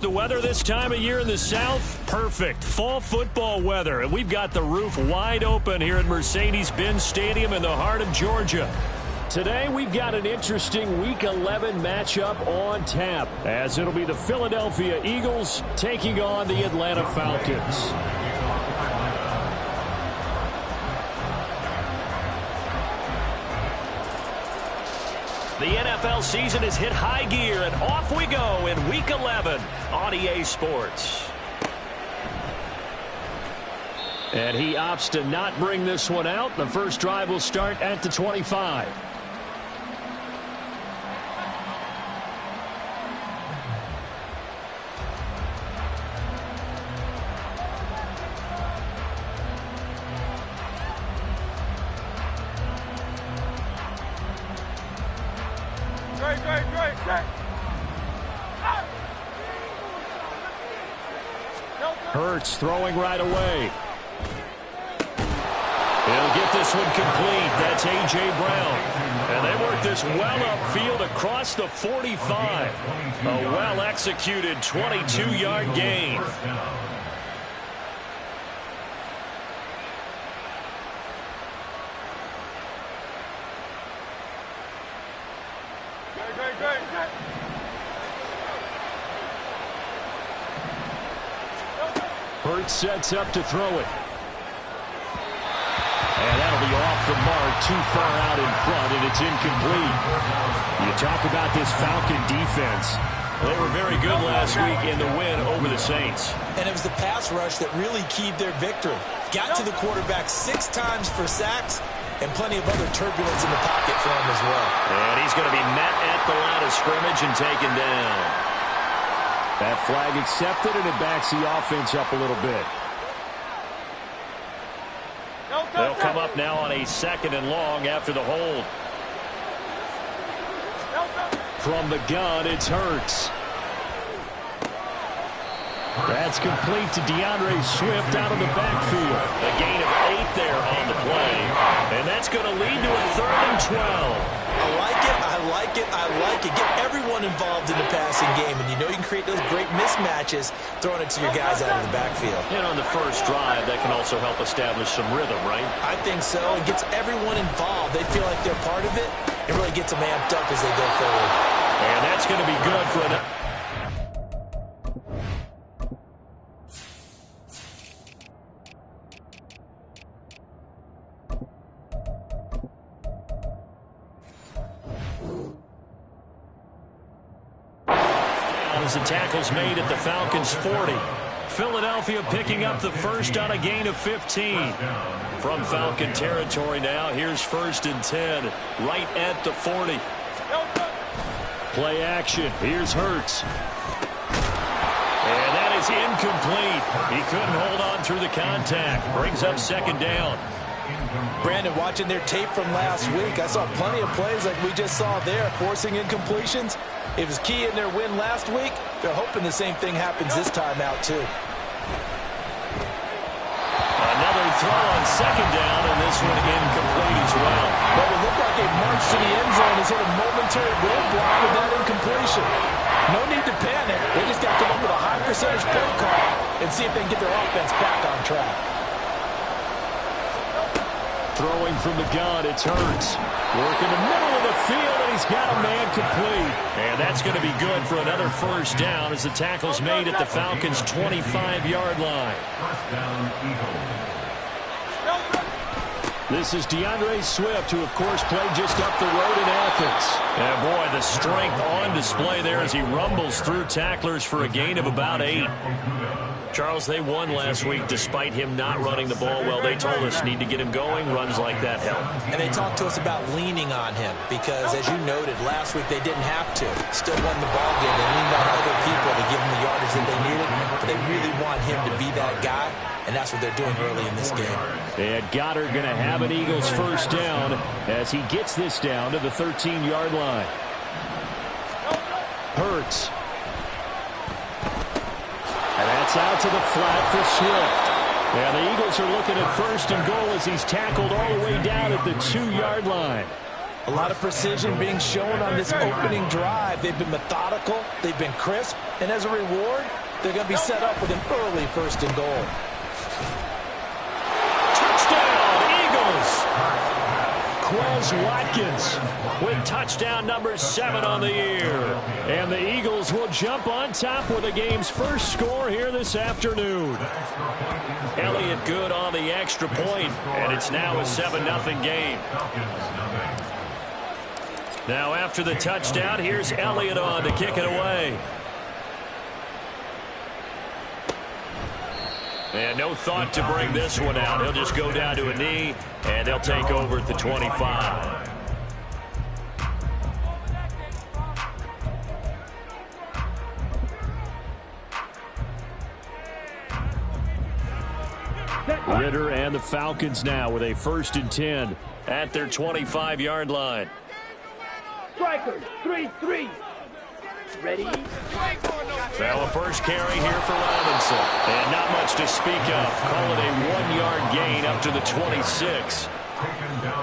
The weather this time of year in the South, perfect. Fall football weather. And we've got the roof wide open here at Mercedes-Benz Stadium in the heart of Georgia. Today, we've got an interesting Week 11 matchup on tap, as it'll be the Philadelphia Eagles taking on the Atlanta Falcons. The NFL season has hit high gear, and off we go in Week 11 on EA Sports. And he opts to not bring this one out. The first drive will start at the 25. Hurts throwing right away. He'll get this one complete. That's A.J. Brown. And they work this well upfield across the 45. A well-executed 22-yard gain. Hurts sets up to throw it. And that'll be off the mark, too far out in front, and it's incomplete. You talk about this Falcon defense. They were very good last week in the win over the Saints. And it was the pass rush that really keyed their victory. Got to the quarterback 6 times for sacks, and plenty of other turbulence in the pocket for him as well. And he's going to be met at the line of scrimmage and taken down. That flag accepted, and it backs the offense up a little bit. They'll come up now on a 2nd and long after the hold. From the gun, it's Hurts. That's complete to DeAndre Swift out of the backfield. A gain of 8 there on the play. And that's going to lead to a 3rd and 12. I like it, I like it, I like it. Get everyone involved in the passing game, and you know you can create those great mismatches throwing it to your guys out of the backfield. And on the first drive, that can also help establish some rhythm, right? I think so. It gets everyone involved. They feel like they're part of it. It really gets them amped up as they go forward. And that's going to be good for an... As the tackle's made at the Falcons' 40. Philadelphia picking up the first on a gain of 15. From Falcon territory now, here's 1st and 10, right at the 40. Play action. Here's Hurts. And that is incomplete. He couldn't hold on through the contact. Brings up 2nd down. Brandon, watching their tape from last week, I saw plenty of plays like we just saw there, forcing incompletions. It was key in their win last week. They're hoping the same thing happens this time out, too. Another throw on 2nd down, and this one incomplete as well. But it looked like a march to the end zone has hit a momentary roadblock with that incompletion. No need to panic. They just got to come up with a high percentage play call and see if they can get their offense back on track. Throwing from the gun, it's Hurts. Working the middle of the field, and he's got a man complete. And that's going to be good for another 1st down as the tackle's made at the Falcons' 25-yard line. This is DeAndre Swift, who, of course, played just up the road in Athens. And, boy, the strength on display there as he rumbles through tacklers for a gain of about 8. Charles, they won last week despite him not running the ball well. They told us need to get him going. Runs like that help. And they talked to us about leaning on him because, as you noted, last week they didn't have to. Still won the ball game. They leaned on other people to give them the yardage that they needed. But they really want him to be that guy, and that's what they're doing early in this game. And Goddard going to have an Eagles 1st down as he gets this down to the 13-yard line. Hurts. And that's out to the flat for Swift. And the Eagles are looking at 1st and goal as he's tackled all the way down at the 2-yard line. A lot of precision being shown on this opening drive. They've been methodical, they've been crisp, and as a reward, they're going to be set up with an early 1st and goal. Touchdown, Eagles! Quez Watkins with touchdown number 7 on the year. And the Eagles will jump on top with the game's first score here this afternoon. Elliott good on the extra point, and it's now a 7-0 game. Now after the touchdown, here's Elliott on to kick it away. And no thought to bring this one out. He'll just go down to a knee, and they'll take over at the 25. Ritter and the Falcons now with a 1st and 10 at their 25-yard line. Strikers, 3-3. Ready? Now a first carry here for Robinson. And not much to speak of. Call it a 1-yard gain up to the 26.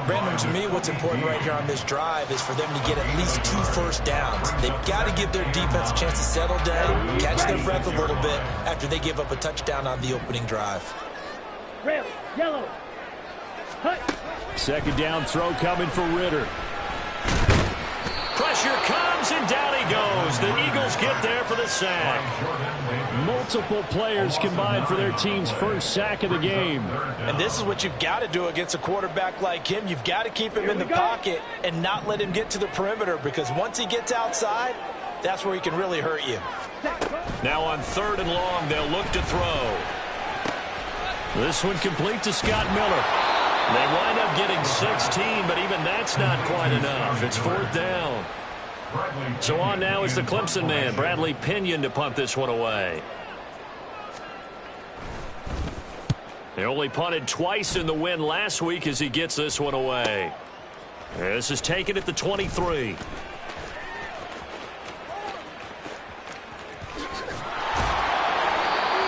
Brandon, to me, what's important right here on this drive is for them to get at least 2 first downs. They've got to give their defense a chance to settle down, catch their breath a little bit after they give up a touchdown on the opening drive. Red, yellow. Hut. 2nd down throw coming for Ritter. Pressure comes, and down he goes. The Eagles get there for the sack. Multiple players combined for their team's first sack of the game. And this is what you've got to do against a quarterback like him. You've got to keep him in the pocket and not let him get to the perimeter, because once he gets outside, that's where he can really hurt you. Now on 3rd and long, they'll look to throw. This one complete to Scott Miller. They wind up getting 16, but even that's not quite enough. It's 4th down. So on now is the Clemson man, Bradley Pinion, to punt this one away. They only punted twice in the win last week as he gets this one away. This is taken at the 23.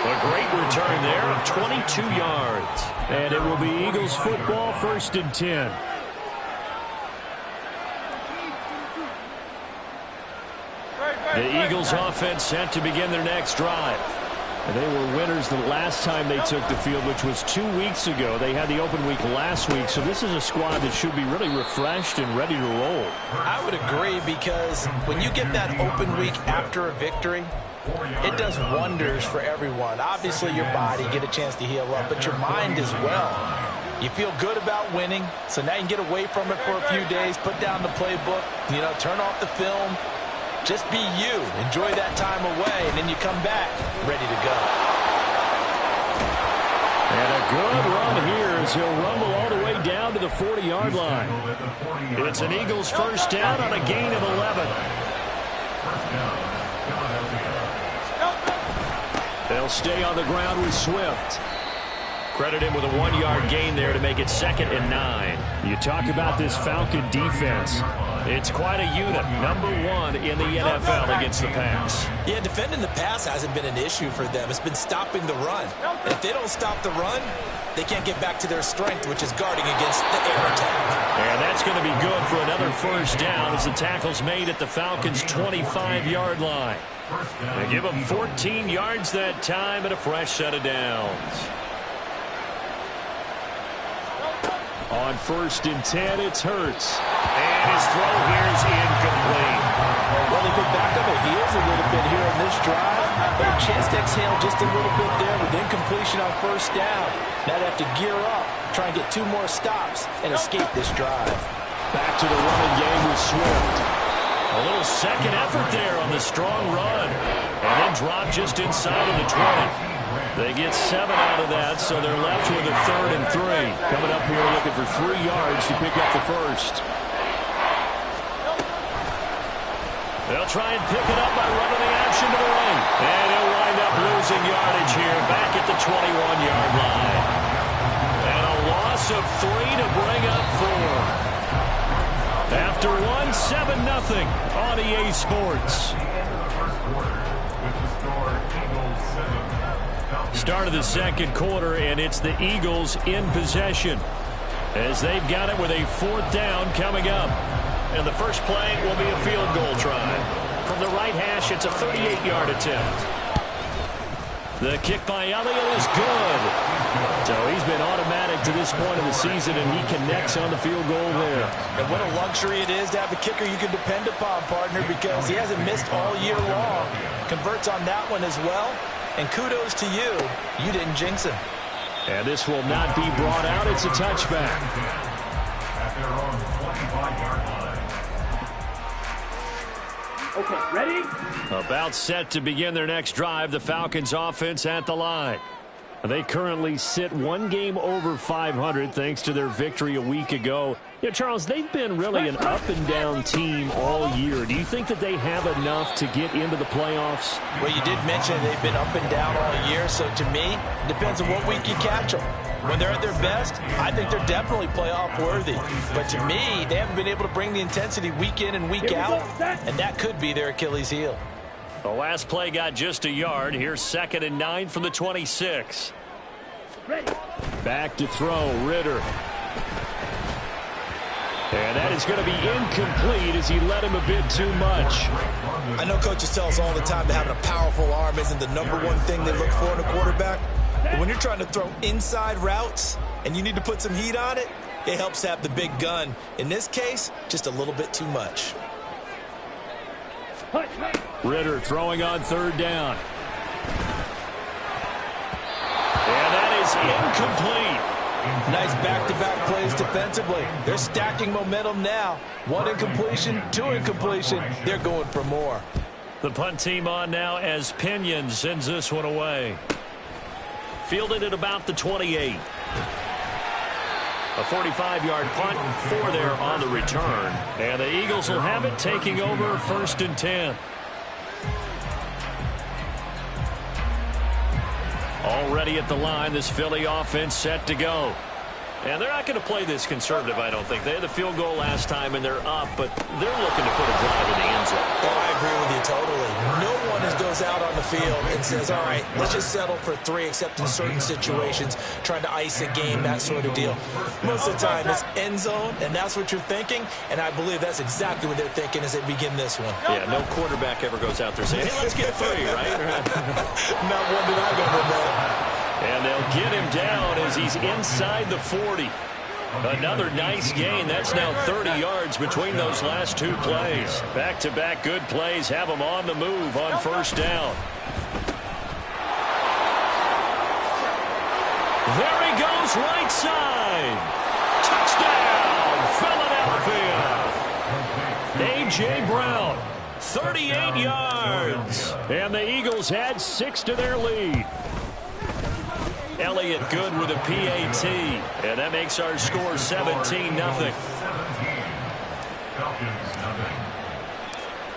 A great return there of 22 yards. And it will be Eagles football, 1st and 10. The Eagles offense set to begin their next drive. And they were winners the last time they took the field, which was 2 weeks ago. They had the open week last week, so this is a squad that should be really refreshed and ready to roll. I would agree, because when you get that open week after a victory, it does wonders for everyone. Obviously, your body, get a chance to heal up, but your mind as well. You feel good about winning, so now you can get away from it for a few days, put down the playbook, turn off the film. Just be you. Enjoy that time away, and then you come back ready to go. And a good run here as he'll rumble all the way down to the 40-yard line. It's an Eagles 1st down on a gain of 11. They'll stay on the ground with Swift. Credit him with a 1-yard gain there to make it 2nd and 9. You talk about this Falcon defense. It's quite a unit, #1 in the NFL against the pass. Yeah, defending the pass hasn't been an issue for them. It's been stopping the run. And if they don't stop the run, they can't get back to their strength, which is guarding against the air attack. And that's going to be good for another 1st down as the tackle's made at the Falcons' 25-yard line. They give them 14 yards that time and a fresh set of downs. On 1st and 10, it's Hurts. And his throw here is incomplete. Well, they've been back on their heels a little bit here on this drive, but a chance to exhale just a little bit there with incompletion on 1st down. Now they have to gear up, try and get 2 more stops, and escape this drive. Back to the running game with Swift. A little second effort there on the strong run. And then drop just inside of the 20. They get 7 out of that, so they're left with a 3rd and 3. Coming up here looking for 3 yards to pick up the first. They'll try and pick it up by running the action to the right. And he'll wind up losing yardage here back at the 21-yard line. And a loss of 3 to bring up 4. After 1, 7-0 on EA Sports. Start of the 2nd quarter, and it's the Eagles in possession as they've got it with a 4th down coming up. And the first play will be a field goal try. From the right hash, it's a 38-yard attempt. The kick by Elliott is good. So he's been automatic to this point of the season, and he connects on the field goal there. And what a luxury it is to have a kicker you can depend upon, partner, because he hasn't missed all year long. Converts on that one as well. And kudos to you. You didn't jinx him. And this will not be brought out. It's a touchback. Okay, ready? About set to begin their next drive, the Falcons offense at the line. They currently sit one game over 500 thanks to their victory a week ago. Yeah, Charles, they've been really an up-and-down team all year. Do you think that they have enough to get into the playoffs? Well, you did mention they've been up and down all year, so to me, it depends on what week you catch them. When they're at their best, I think they're definitely playoff worthy. But to me, they haven't been able to bring the intensity week in and week out, and that could be their Achilles heel. The last play got just a yard. Here's 2nd and 9 from the 26. Ready. Back to throw, Ritter. And that is going to be incomplete as he led him a bit too much. I know coaches tell us all the time that having a powerful arm isn't the #1 thing they look for in a quarterback. But when you're trying to throw inside routes and you need to put some heat on it, it helps have the big gun. In this case, just a little bit too much. Ritter throwing on 3rd down. And that is incomplete. Nice back-to-back plays defensively. They're stacking momentum now. 1 incompletion, 2 incompletion. They're going for more. The punt team on now as Pinion sends this one away. Fielded at about the 28. A 45-yard punt, 4 there on the return. And the Eagles will have it, taking over 1st and 10. Already at the line, this Philly offense set to go. And they're not going to play this conservative, I don't think. They had the field goal last time, and they're up, but they're looking to put a drive in the end zone. Oh, I agree with you totally. No one goes out on the field and says, all right, let's just settle for 3, except in certain situations, trying to ice a game, that sort of deal. Most of the time, it's end zone, and that's what you're thinking, and I believe that's exactly what they're thinking as they begin this one. Yeah, no quarterback ever goes out there saying, hey, let's get 3, right? Not one that I've ever known. And they'll get him down as he's inside the 40. Another nice gain. That's now 30 yards between those last 2 plays. Back-to-back good plays have him on the move on 1st down. There he goes, right side. Touchdown, Philadelphia. A.J. Brown, 38 yards. And the Eagles add 6 to their lead. Elliott good with a PAT, and that makes our score 17-0.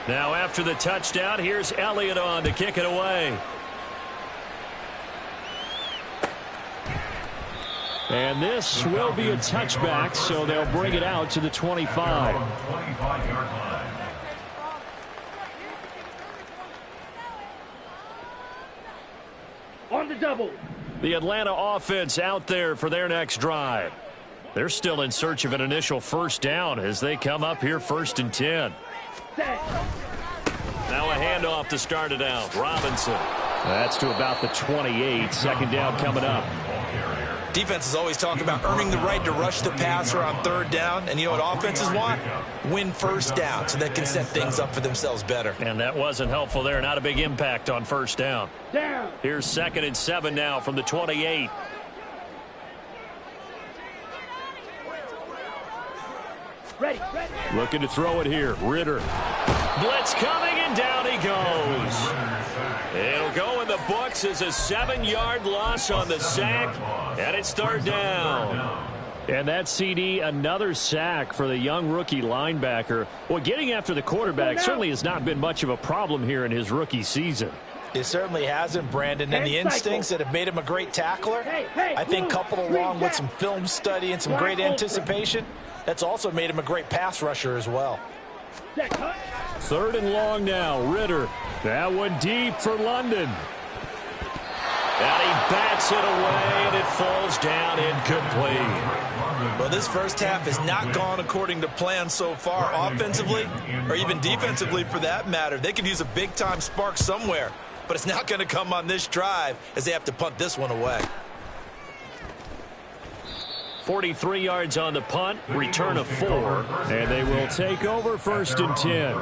Now after the touchdown, here's Elliott on to kick it away. And this will be a touchback, so they'll bring it out to the 25. On the double. The Atlanta offense out there for their next drive. They're still in search of an initial 1st down as they come up here 1st and 10. Now a handoff to start it out. Robinson. That's to about the 28. 2nd down coming up. Defenses always talk about earning the right to rush the passer on 3rd down. And you know what offenses want? Win 1st down so they can set things up for themselves better. And that wasn't helpful there. Not a big impact on 1st down. Down. Here's 2nd and 7 now from the 28. Ready. Looking to throw it here. Ritter. Blitz coming, and down he goes. It'll go in the books as a 7-yard loss on the sack, and it's 3rd down. And that CD, another sack for the young rookie linebacker. Well, getting after the quarterback certainly has not been much of a problem here in his rookie season. It certainly hasn't, Brandon, and the instincts that have made him a great tackler, I think coupled along with some film study and some great anticipation, that's also made him a great pass rusher as well. 3rd and long now. Ritter. That one deep for London. And he bats it away, and it falls down incomplete. Well, this first half has not gone according to plan so far, offensively or even defensively for that matter. They could use a big-time spark somewhere, but it's not going to come on this drive as they have to punt this one away. 43 yards on the punt, return of 4, and they will take over 1st and 10.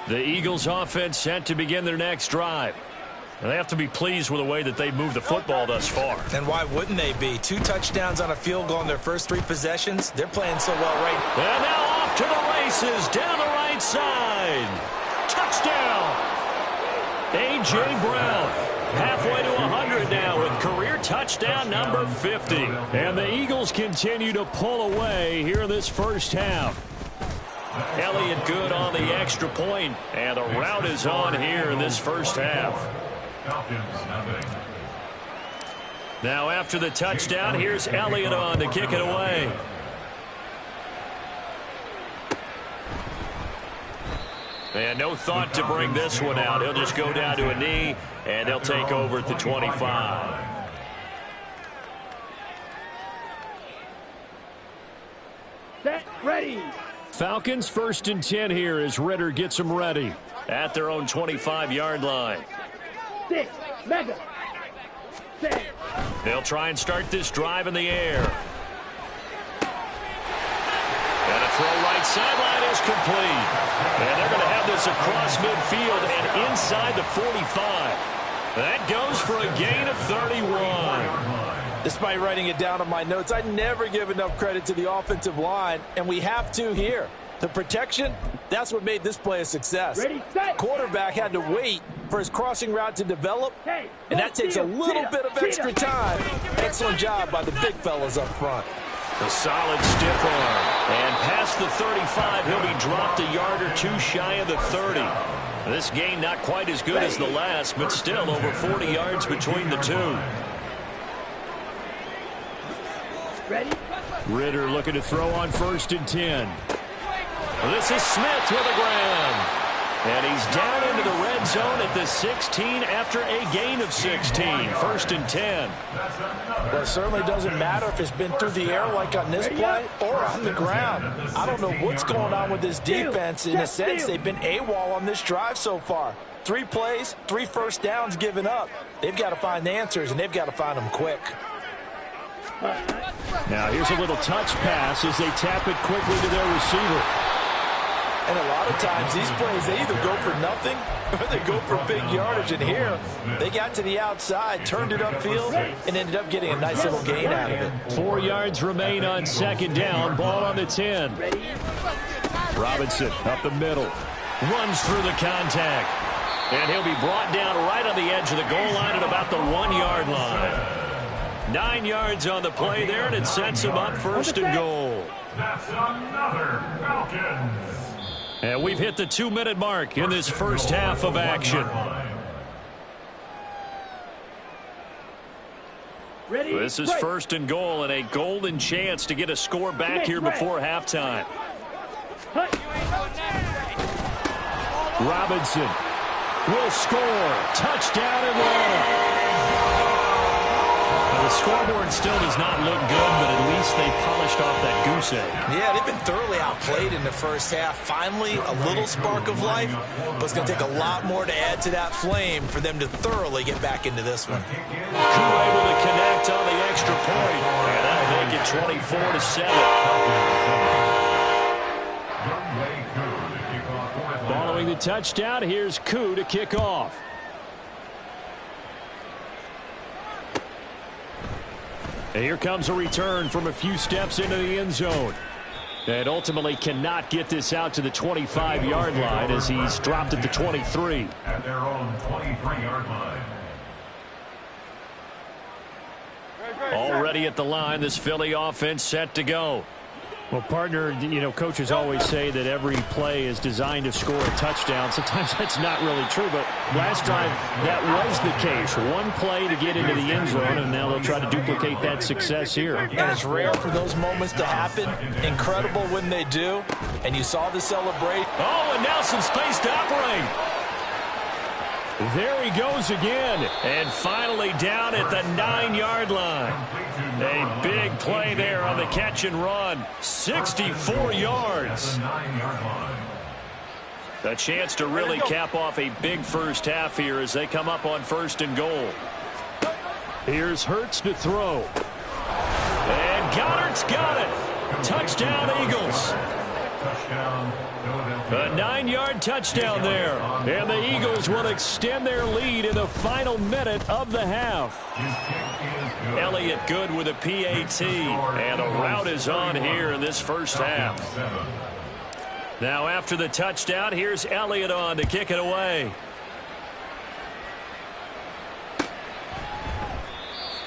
The Eagles offense set to begin their next drive. They have to be pleased with the way that they've moved the football thus far. And why wouldn't they be? 2 touchdowns on a field goal in their first 3 possessions. They're playing so well right now. And now off to the races, down the right side. Touchdown! A.J. Brown, halfway to 100 now with career touchdown number 50. And the Eagles continue to pull away here in this first half. Elliott good on the extra point, and the route is on here in this first half. Now after the touchdown, here's Elliott on to kick it away. And no thought to bring this one out. He'll just go down to a knee, and they'll take over at the 25. Set, ready. Falcons 1st and 10 here as Ritter gets them ready at their own 25-yard line. 6, mega. 7. They'll try and start this drive in the air. And a throw right sideline is complete. And they're going to have this across midfield and inside the 45. That goes for a gain of 31. Despite writing it down on my notes, I never give enough credit to the offensive line, and we have to here. The protection, that's what made this play a success. Ready, set. Quarterback had to wait for his crossing route to develop, and that takes a little bit of extra time. Excellent job by the big fellas up front. A solid stiff arm. And past the 35, he'll be dropped a yard or 2 shy of the 30. This gain not quite as good as the last, but still over 40 yards between the two. Ready? Ritter looking to throw on 1st and 10. This is Smith with a grab. And he's down into the red zone at the 16 after a gain of 16. 1st and 10. Well, it certainly doesn't matter if it's been through the air like on this play or on the ground. I don't know what's going on with this defense. In a sense, they've been AWOL on this drive so far. 3 plays, 3 first downs given up. They've got to find answers, and they've got to find them quick. Now here's a little touch pass as they tap it quickly to their receiver. And a lot of times these plays, they either go for nothing or they go for big yardage. And here, they got to the outside, turned it upfield, and ended up getting a nice little gain out of it. 4 yards remain on 2nd down. Ball on the 10. Robinson up the middle. Runs through the contact. And he'll be brought down right on the edge of the goal line at about the 1-yard line. 9 yards on the play there, and it sets him up 1st and goal. That's another Falcons. And we've hit the 2-minute mark in this first half of action. This is 1st and goal and a golden chance to get a score back here before halftime. Robinson will score. Touchdown Atlanta. The scoreboard still does not look good, but at least they polished off that goose egg. Yeah, they've been thoroughly outplayed in the first half. Finally, a little spark of life, but it's going to take a lot more to add to that flame for them to thoroughly get back into this one. Koo able to connect on the extra point, and that'll make it 24-7. Following the touchdown, here's Koo to kick off. And here comes a return from a few steps into the end zone. And ultimately cannot get this out to the 25-yard line as he's dropped at the 23. At their own 23-yard line. Already at the line, this Philly offense set to go. Well, partner, you know, coaches always say that every play is designed to score a touchdown. Sometimes that's not really true, but last drive that was the case. One play to get into the end zone, and now they'll try to duplicate that success here. And it's rare for those moments to happen. Incredible when they do. And you saw the celebration. Oh, and now some space to operate. There he goes again, and finally down at the 9-yard line. A big play there on the catch and run. 64 yards. A chance to really cap off a big first half here as they come up on 1st and goal. Here's Hurts to throw. And Goddard's got it. Touchdown, Eagles. A 9-yard touchdown there. And the Eagles will extend their lead in the final minute of the half. Elliott good with a PAT. And the route is on here in this first half. Now after the touchdown, here's Elliott on to kick it away.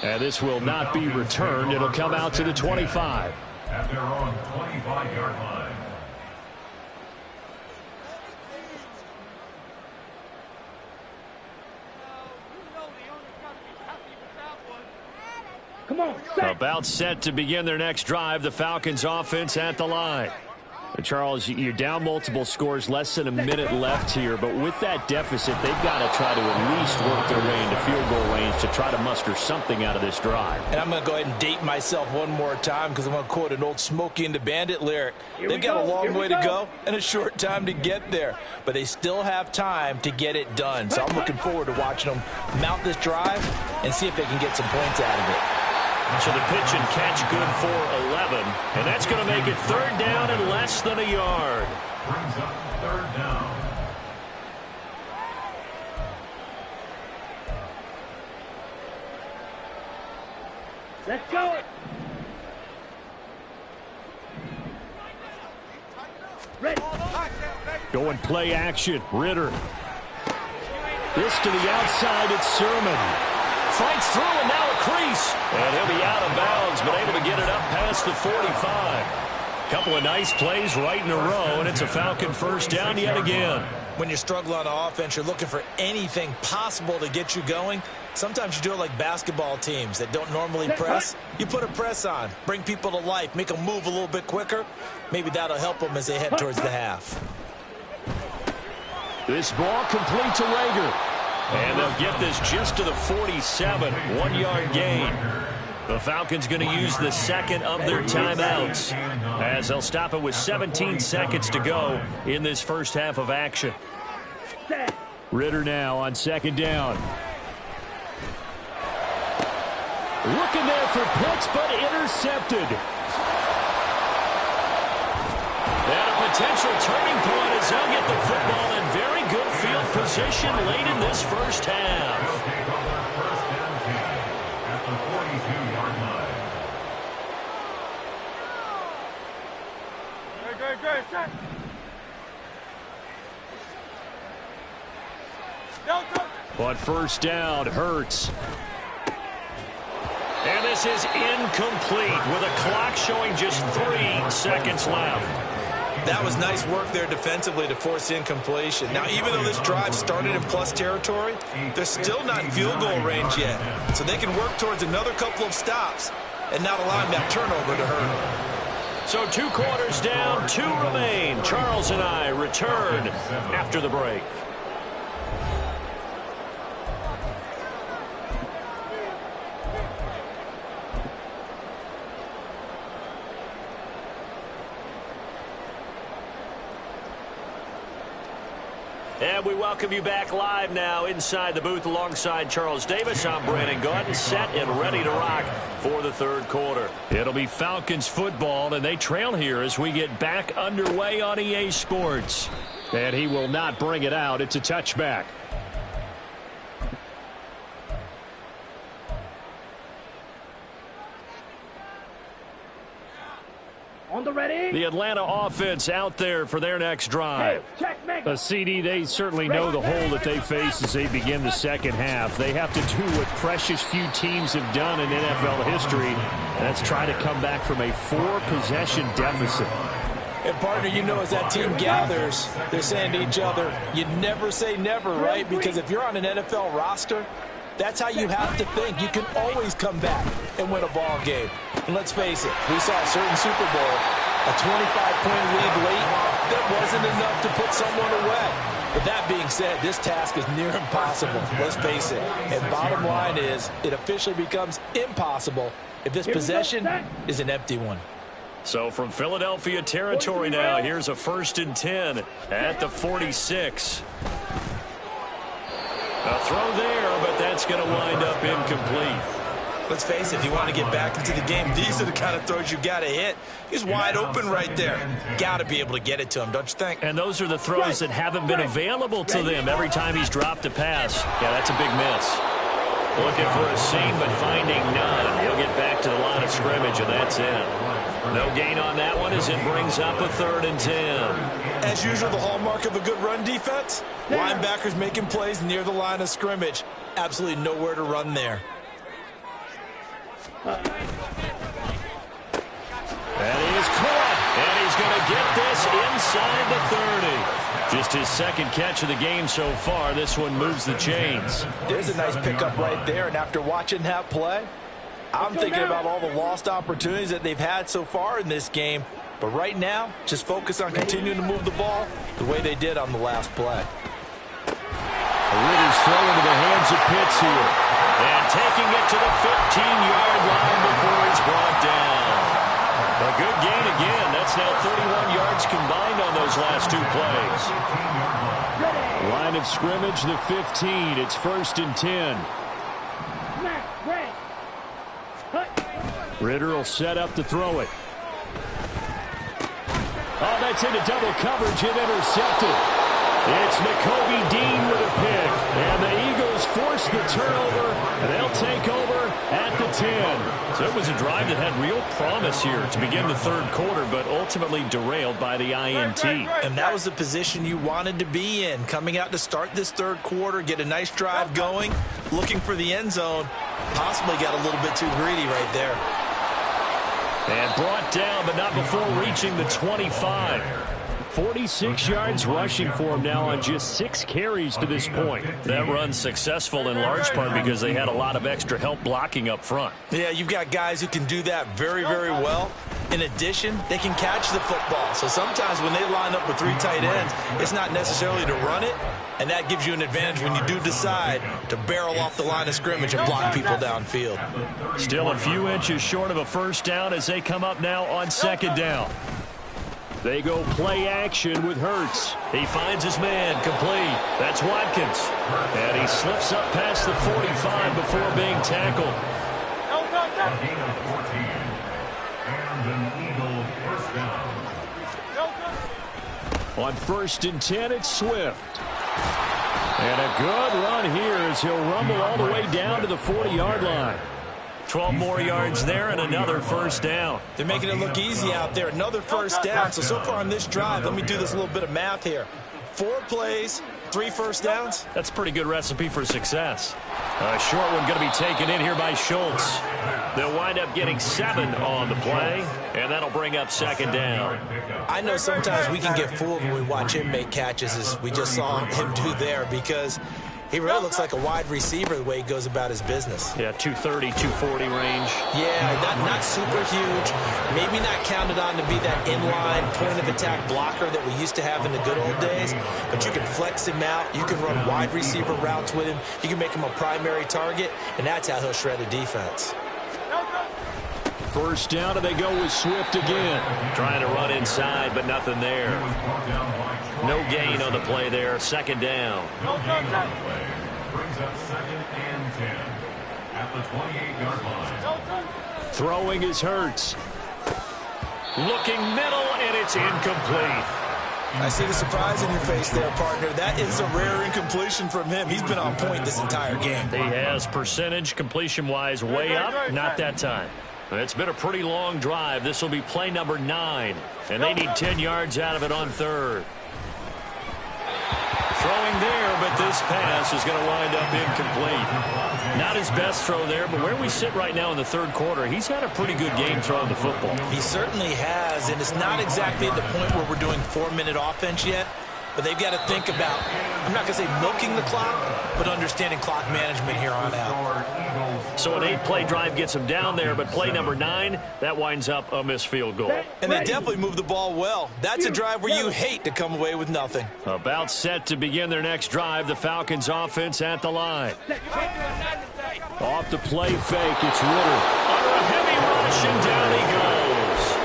And this will not be returned. It'll come out to the 25. At their own 25-yard line. Come on, set. About set to begin their next drive. The Falcons offense at the line. Charles, you're down multiple scores, less than a minute left here, but with that deficit, they've got to try to at least work their way into field goal range to try to muster something out of this drive. And I'm going to go ahead and date myself one more time because I'm going to quote an old Smokey and the Bandit lyric. They've got a long way to go and a short time to get there, but they still have time to get it done. So I'm looking forward to watching them mount this drive and see if they can get some points out of it. So the pitch and catch good for 11, and that's going to make it 3rd down and less than a yard. Brings up 3rd down. Let's go. Ready. Going play action. Ritter. This to the outside. It's Sermon. Fights through and now a crease. And he'll be out of bounds, but able to get it up past the 45. Couple of nice plays right in a row, and it's a Falcon first down yet again. When you struggle on offense, you're looking for anything possible to get you going. Sometimes you do it like basketball teams that don't normally press. You put a press on, bring people to life, make them move a little bit quicker. Maybe that'll help them as they head towards the half. This ball complete to Rager. And they'll get this just to the 47, 1-yard gain. The Falcons going to use the second of their timeouts as they'll stop it with 17 seconds to go in this first half of action. Ritter now on 2nd down. Looking there for Pitts, but intercepted. And a potential turning point as they'll get the football in very good field position late in this first half. At the 42-yard line. Great, set. But first down, Hurts. And this is incomplete with a clock showing just 3 seconds left. That was nice work there defensively to force incompletion. Now, even though this drive started in plus territory, they're still not in field goal range yet. So they can work towards another couple of stops and not allowing that turnover to hurt. So 2 quarters down, 2 remain. Charles and I return after the break. And we welcome you back live now inside the booth alongside Charles Davis. I'm Brandon Gaudin, set and ready to rock for the 3rd quarter. It'll be Falcons football, and they trail here as we get back underway on EA Sports. And he will not bring it out. It's a touchback. On the ready. The Atlanta offense out there for their next drive. A CD, they certainly know the hole that they face as they begin the second half. They have to do what precious few teams have done in NFL history, Let's try to come back from a 4-possession deficit. And, partner, you know, as that team gathers, they're saying to each other, you never say never, right? Because if you're on an NFL roster, that's how you have to think. You can always come back and win a ball game. And let's face it, we saw a certain Super Bowl, a 25-point lead late, that wasn't enough to put someone away. But that being said, this task is near impossible. Let's face it. And bottom line is, it officially becomes impossible if this possession is an empty one. So from Philadelphia territory now, here's a 1st and 10 at the 46. A throw there, but that's going to wind up incomplete. Let's face it, if you want to get back into the game, these are the kind of throws you got to hit. He's wide open right there. Got to be able to get it to him, don't you think? And those are the throws that haven't been available to them every time he's dropped a pass. Yeah, that's a big miss. Looking for a seam, but finding none. He'll get back to the line of scrimmage, and that's it. No gain on that one as it brings up a 3rd and 10. As usual, the hallmark of a good run defense, linebackers making plays near the line of scrimmage. Absolutely nowhere to run there. That is caught, and he's going to get this inside the 30. Just his 2nd catch of the game so far. This one moves the chains. There's a nice pickup right there, and after watching that play, I'm thinking about all the lost opportunities that they've had so far in this game. But right now, just focus on continuing to move the ball the way they did on the last play. Ritter's throw into the hands of Pitts here. And taking it to the 15-yard line before he's brought down. A good gain again. That's now 31 yards combined on those last 2 plays. Line of scrimmage, the 15. It's 1st and 10. Ritter will set up to throw it. Oh, that's into double coverage and intercepted. It's Nakobe Dean with a pick. And the Eagles force the turnover, and they'll take over at the 10. So it was a drive that had real promise here to begin the 3rd quarter, but ultimately derailed by the INT. And that was the position you wanted to be in, coming out to start this 3rd quarter, get a nice drive going, looking for the end zone. Possibly got a little bit too greedy right there. And brought down, but not before reaching the 25. 46 yards rushing for him now on just 6 carries to this point. That run's successful in large part because they had a lot of extra help blocking up front. Yeah, you've got guys who can do that very, very well. In addition, they can catch the football. So sometimes when they line up with 3 tight ends, it's not necessarily to run it, and that gives you an advantage when you do decide to barrel off the line of scrimmage and block people downfield. Still a few inches short of a 1st down as they come up now on 2nd down. They go play action with Hurts. He finds his man, complete. That's Watkins. And he slips up past the 45 before being tackled. A gain of 14. And an Eagle 1st down. On 1st and 10, it's Swift. And a good run here as he'll rumble all the way down to the 40-yard line. 12 more yards there and another 1st down. They're making it look easy out there. Another 1st down. So far on this drive, let me do this little bit of math here. 4 plays, 3 1st downs. That's a pretty good recipe for success. A short one going to be taken in here by Schultz. They'll wind up getting 7 on the play, and that'll bring up 2nd down. I know sometimes we can get fooled when we watch him make catches, as we just saw him do there, because he really looks like a wide receiver the way he goes about his business. Yeah, 230, 240 range. Yeah, not super huge. Maybe not counted on to be that inline point-of-attack blocker that we used to have in the good old days. But you can flex him out. You can run wide receiver routes with him. You can make him a primary target, and that's how he'll shred a defense. 1st down, and they go with Swift again. Trying to run inside, but nothing there. No gain on the play there. 2nd down. Brings up 2nd and 10 at the 28-yard line. Throwing is Hurts. Looking middle, and it's incomplete. I see the surprise in your face there, partner. That is a rare incompletion from him. He's been on point this entire game. He has percentage completion-wise way up. Not that time. It's been a pretty long drive. This will be play number 9, and they need 10 yards out of it on 3rd. Throwing there, but but this pass is going to wind up incomplete. Not his best throw there, but where we sit right now in the third quarter, he's had a pretty good game throwing the football. He certainly has, and it's not exactly at the point where we're doing 4-minute offense yet, but they've got to think about, I'm not going to say milking the clock, but understanding clock management here on out. So an 8-play drive gets him down there, but play number 9, that winds up a missed field goal. And they definitely moved the ball well. That's a drive where you hate to come away with nothing. About set to begin their next drive, the Falcons offense at the line. Off the play fake, it's Ritter. Under a heavy rush, and down he goes.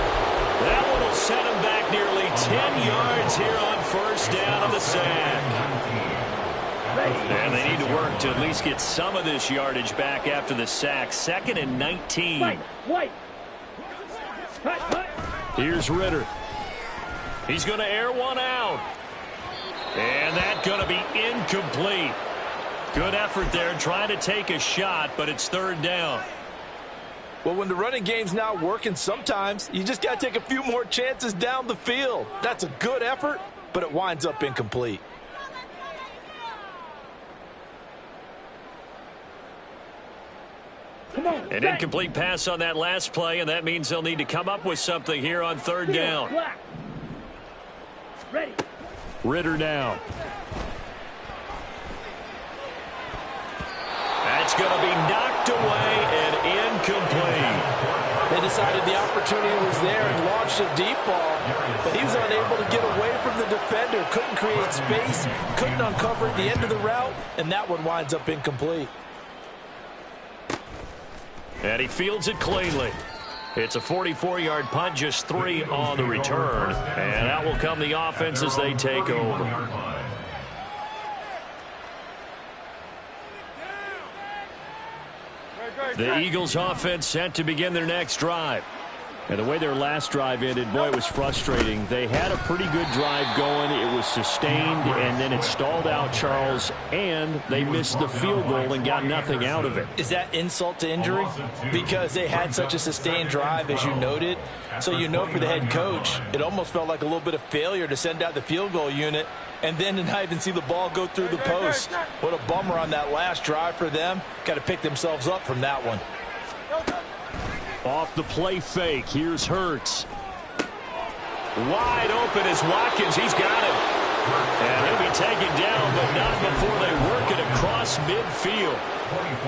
That one will set him back nearly 10 yards here on first down of the sack. And they need to work to at least get some of this yardage back after the sack. 2nd and 19. Here's Ritter. He's going to air one out. And that's going to be incomplete. Good effort there trying to take a shot, but it's 3rd down. Well, when the running game's not working, sometimes you just got to take a few more chances down the field. That's a good effort, but it winds up incomplete. An incomplete pass on that last play, and that means they'll need to come up with something here on 3rd down. Ritter now. That's going to be knocked away and incomplete. They decided the opportunity was there and launched a deep ball, but he was unable to get away from the defender, couldn't create space, couldn't uncover at the end of the route, and that one winds up incomplete. And he fields it cleanly. It's a 44-yard punt, just 3 on the return. And out will come the offense as they take over. The Eagles offense set to begin their next drive. And the way their last drive ended, boy, it was frustrating. They had a pretty good drive going. It was sustained, and then it stalled out, Charles, and they missed the field goal and got nothing out of it. Is that insult to injury? Because they had such a sustained drive, as you noted. So you know for the head coach, it almost felt like a little bit of failure to send out the field goal unit and then to not even see the ball go through the post. What a bummer on that last drive for them. Got to pick themselves up from that one. Off the play fake, here's Hurts. Wide open is Watkins. He's got him. And he'll be taken down, but not before they work it across midfield.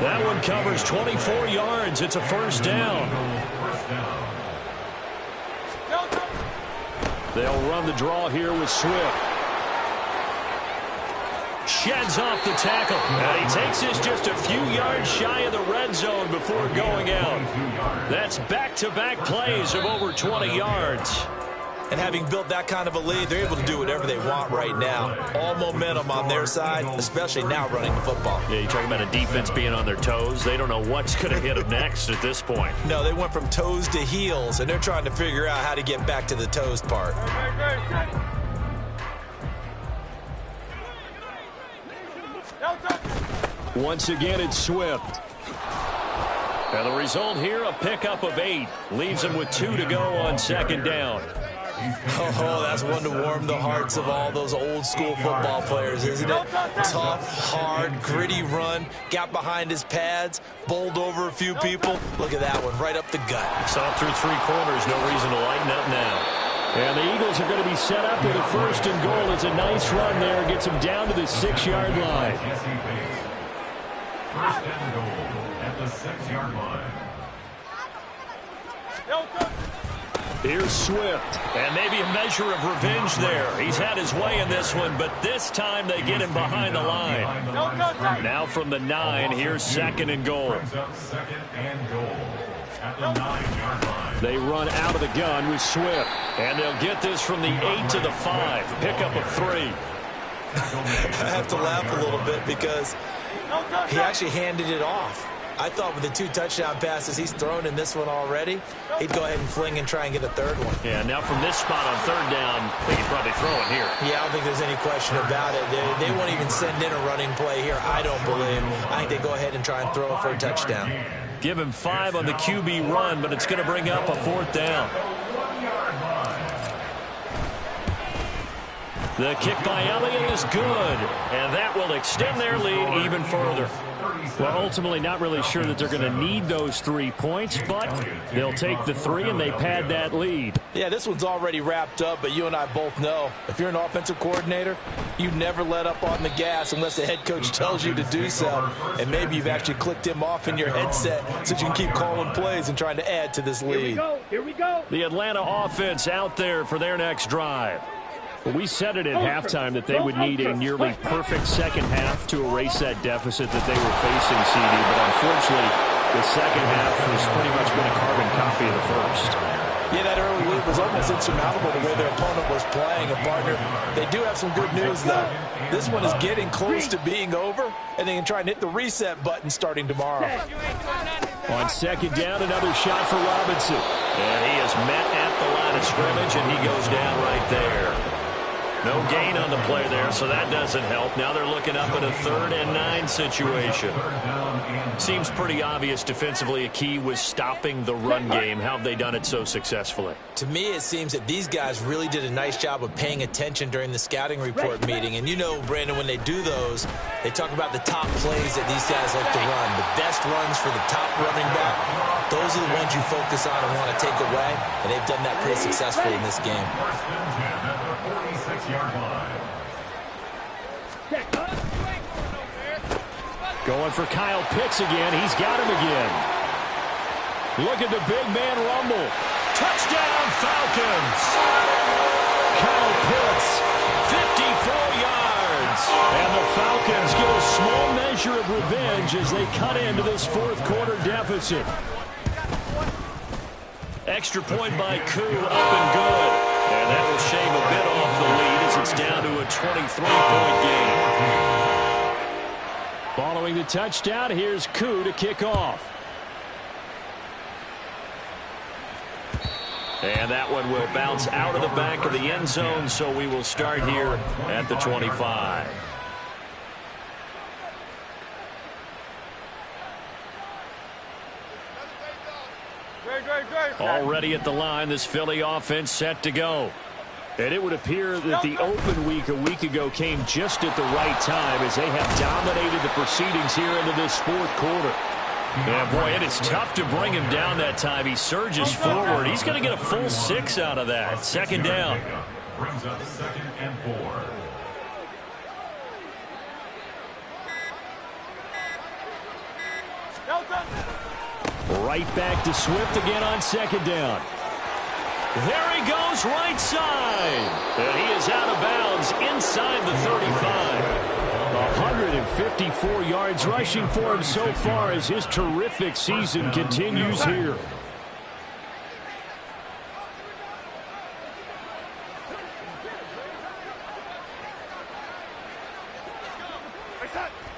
That one covers 24 yards. It's a 1st down. They'll run the draw here with Swift. Sheds off the tackle. And he takes this just a few yards shy of the red zone before going out. That's back-to-back plays of over 20 yards. And having built that kind of a lead, they're able to do whatever they want right now. All momentum on their side, especially now running the football. Yeah, you're talking about a defense being on their toes. They don't know what's going to hit them next at this point. No, they went from toes to heels, and they're trying to figure out how to get back to the toes part. Once again, it's Swift. And the result here, a pickup of 8. Leaves them with 2 to go on 2nd down. Oh, that's one to warm the hearts of all those old school football players, isn't it? Tough, hard, gritty run, got behind his pads, bowled over a few people. Look at that one, right up the gut. Saw through 3 corners, no reason to lighten up now. And the Eagles are going to be set up with a 1st and goal. It's a nice run there, gets them down to the 6-yard line. 1st and goal at the 6-yard line. Here's Swift, and maybe a measure of revenge there. He's had his way in this one, but this time they get him behind the line. Now from the 9, here's 2nd and goal. At the 9-yard line. They run out of the gun with Swift, and they'll get this from the 8 to the 5. Pickup of 3. I have to laugh a little bit because he actually handed it off. I thought with the 2 touchdown passes he's thrown in this one already, he'd go ahead and fling and try and get a 3rd one. Yeah, now from this spot on 3rd down, I think he'd probably throw it here. Yeah, I don't think there's any question about it. They won't even send in a running play here, I don't believe. I think they go ahead and try and throw it for a touchdown. Give him 5 on the QB run, but it's going to bring up a 4th down. The kick by Elliott is good, and that will extend their lead even further. Well, ultimately not really sure that they're going to need those 3 points, but they'll take the 3 and they pad that lead. Yeah, this one's already wrapped up, but you and I both know if you're an offensive coordinator, you never let up on the gas unless the head coach tells you to do so. And maybe you've actually clicked him off in your headset so you can keep calling plays and trying to add to this lead. Here we go. Here we go. The Atlanta offense out there for their next drive. Well, we said it at halftime that they would need a nearly perfect second half to erase that deficit that they were facing, CD. But unfortunately, the second half has pretty much been a carbon copy of the first. Yeah, that early lead was almost insurmountable the way their opponent was playing. And, partner, they do have some good news, though. This one is getting close to being over, and they can try and hit the reset button starting tomorrow. On second down, another shot for Robinson. And he is met at the line of scrimmage, and he goes down right there. No gain on the play there, so that doesn't help. Now they're looking up at a 3rd and 9 situation. Seems pretty obvious defensively a key was stopping the run game. How have they done it so successfully? To me, it seems that these guys really did a nice job of paying attention during the scouting report meeting. And you know, Brandon, when they do those, they talk about the top plays that these guys like to run. The best runs for the top running back. Those are the ones you focus on and want to take away. And they've done that pretty successfully in this game. Going for Kyle Pitts again. He's got him again. Look at the big man rumble. Touchdown, Falcons. Kyle Pitts, 54 yards. And the Falcons get a small measure of revenge as they cut into this 4th quarter deficit. Extra point by Koo, up and good. And that will shave a bit off the lead as it's down to a 23-point game. Following the touchdown, here's Koo to kick off. And that one will bounce out of the back of the end zone, so we will start here at the 25. Already at the line, this Philly offense set to go. And it would appear that the open week a week ago came just at the right time as they have dominated the proceedings here into this 4th quarter. Yeah, boy, it is tough to bring him down that time. He surges forward. He's going to get a full 6 out of that. Second down. Brings up 2nd and 4. Right back to Swift again on second down. There he goes, right side. And he is out of bounds inside the 35. 154 yards rushing for him so far as his terrific season continues here.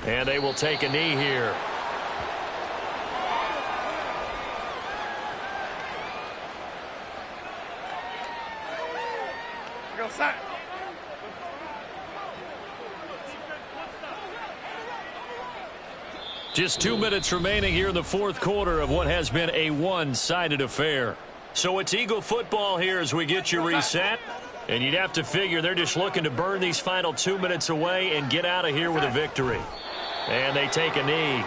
And they will take a knee here. Just 2 minutes remaining here in the 4th quarter of what has been a one-sided affair. So it's Eagle football here as we get you reset. And you'd have to figure they're just looking to burn these final 2 minutes away and get out of here with a victory. And they take a knee.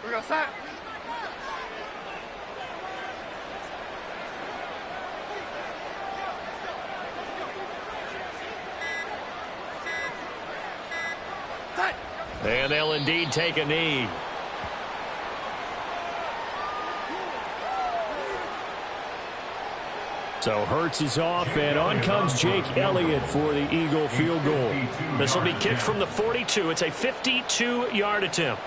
We go set. And they'll indeed take a knee. So Hurts is off, and on comes Jake Elliott for the Eagle field goal. This will be kicked from the 42. It's a 52-yard attempt.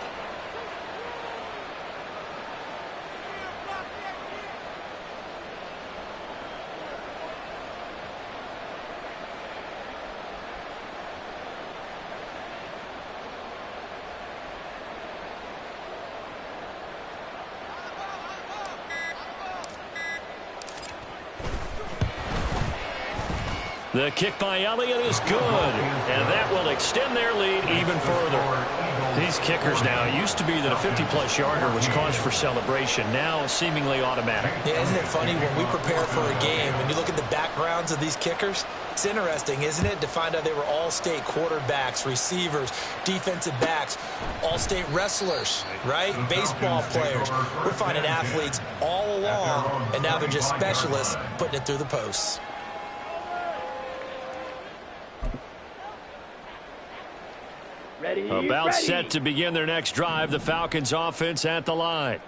The The kick by Elliott is good, and that will extend their lead even further. These kickers now, it used to be that a 50-plus yarder was cause for celebration, now seemingly automatic. Yeah, isn't it funny when we prepare for a game, when you look at the backgrounds of these kickers, it's interesting, isn't it, to find out they were all-state quarterbacks, receivers, defensive backs, all-state wrestlers, right? Baseball players. We're finding athletes all along, and now they're just specialists putting it through the posts. About set to begin their next drive. The Falcons offense at the line.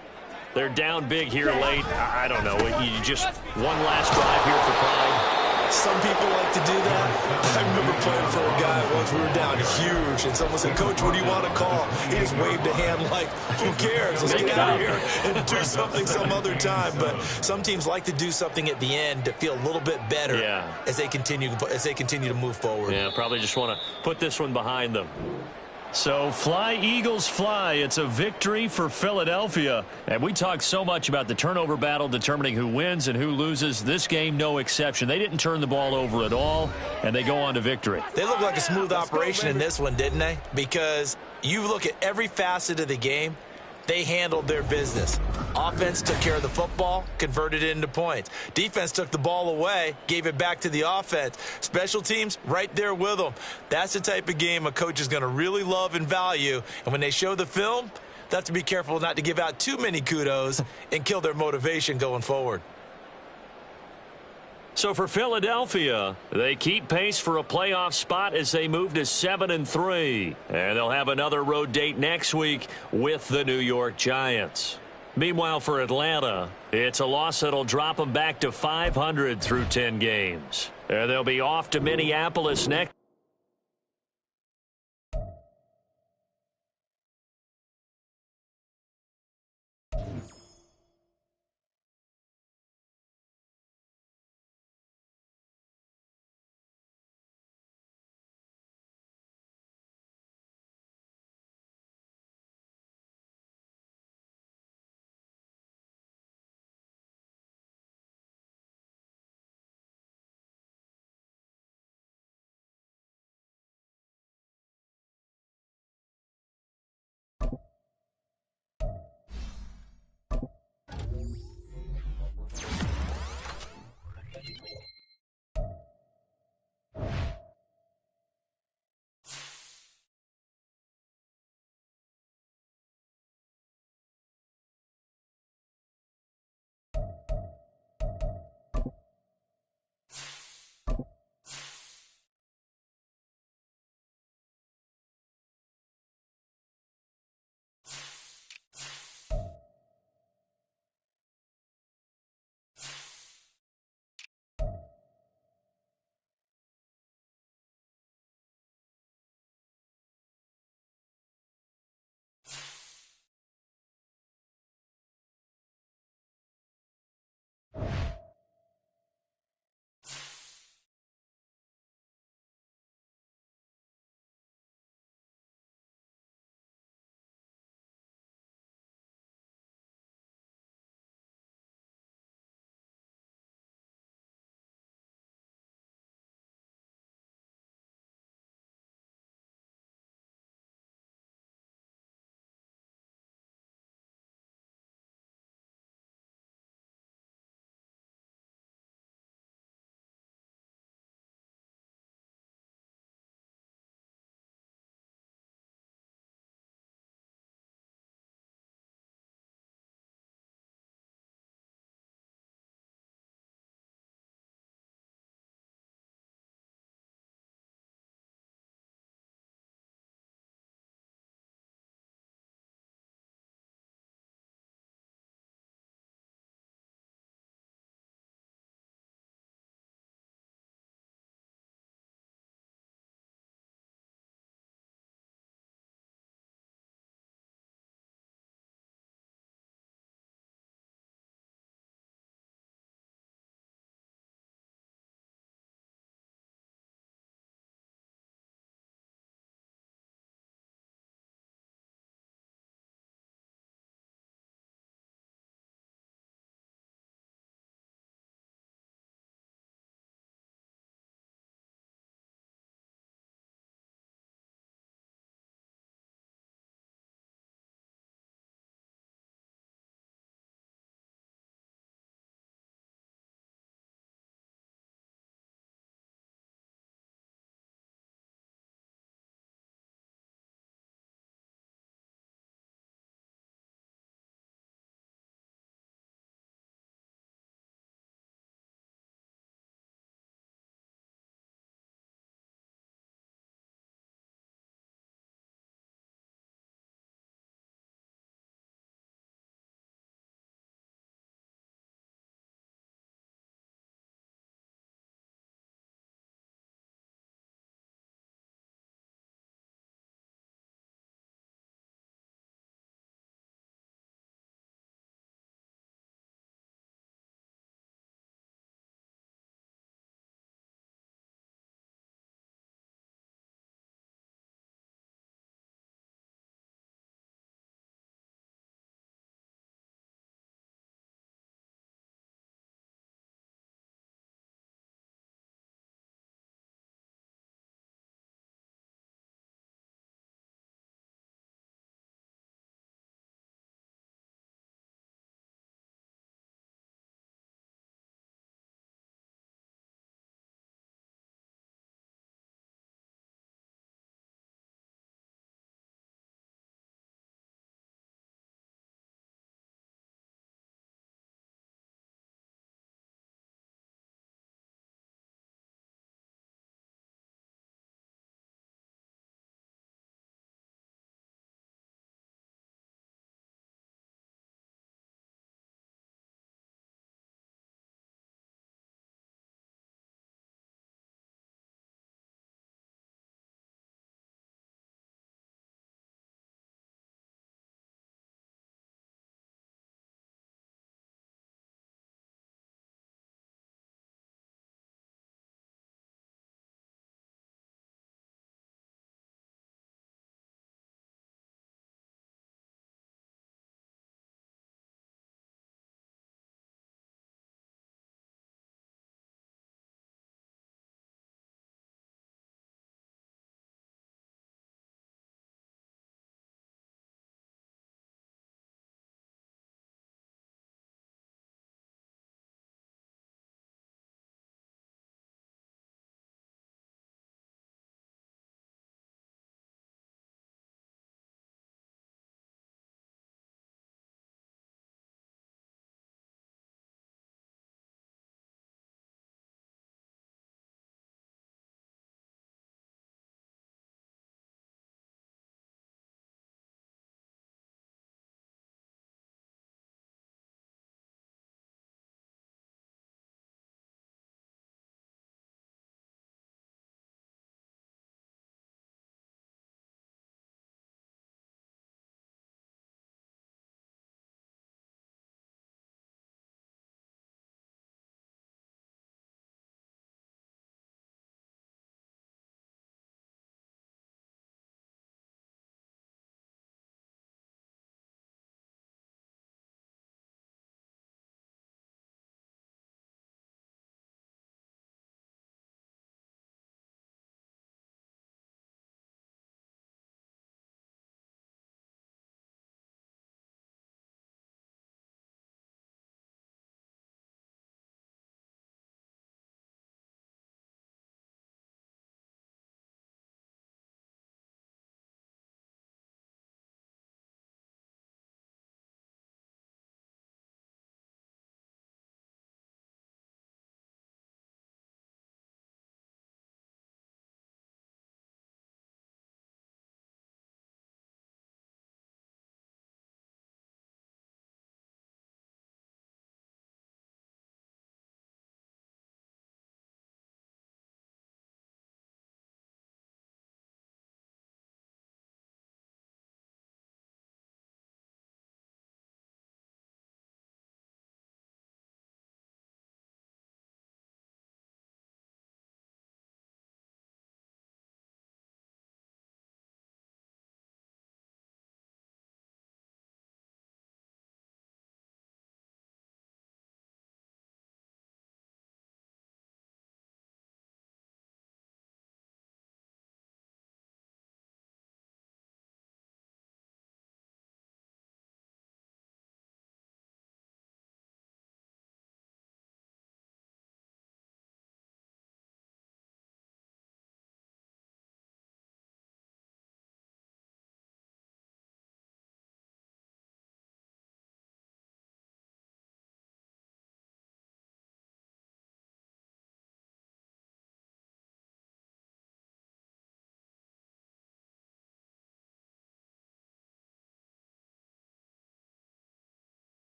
They're down big here late. I don't know. You just one last drive here for pride. Some people like to do that. I remember playing for a guy once. We were down huge, and someone said, "Coach, what do you want to call?" He just waved a hand like, "Who cares? Let's get out of here and do something some other time." But some teams like to do something at the end to feel a little bit better as they continue to move forward. Yeah, probably just want to put this one behind them. So fly, Eagles, fly. It's a victory for Philadelphia. And we talked so much about the turnover battle determining who wins and who loses. This game, no exception. They didn't turn the ball over at all, and they go on to victory. They look like a smooth operation in this one, didn't they? Because you look at every facet of the game, they handled their business. Offense took care of the football, converted it into points. Defense took the ball away, gave it back to the offense. Special teams, right there with them. That's the type of game a coach is going to really love and value. And when they show the film, they have to be careful not to give out too many kudos and kill their motivation going forward. So for Philadelphia, they keep pace for a playoff spot as they move to 7-3. And they'll have another road date next week with the New York Giants. Meanwhile, for Atlanta, it's a loss that'll drop them back to 500 through 10 games. And they'll be off to Minneapolis next.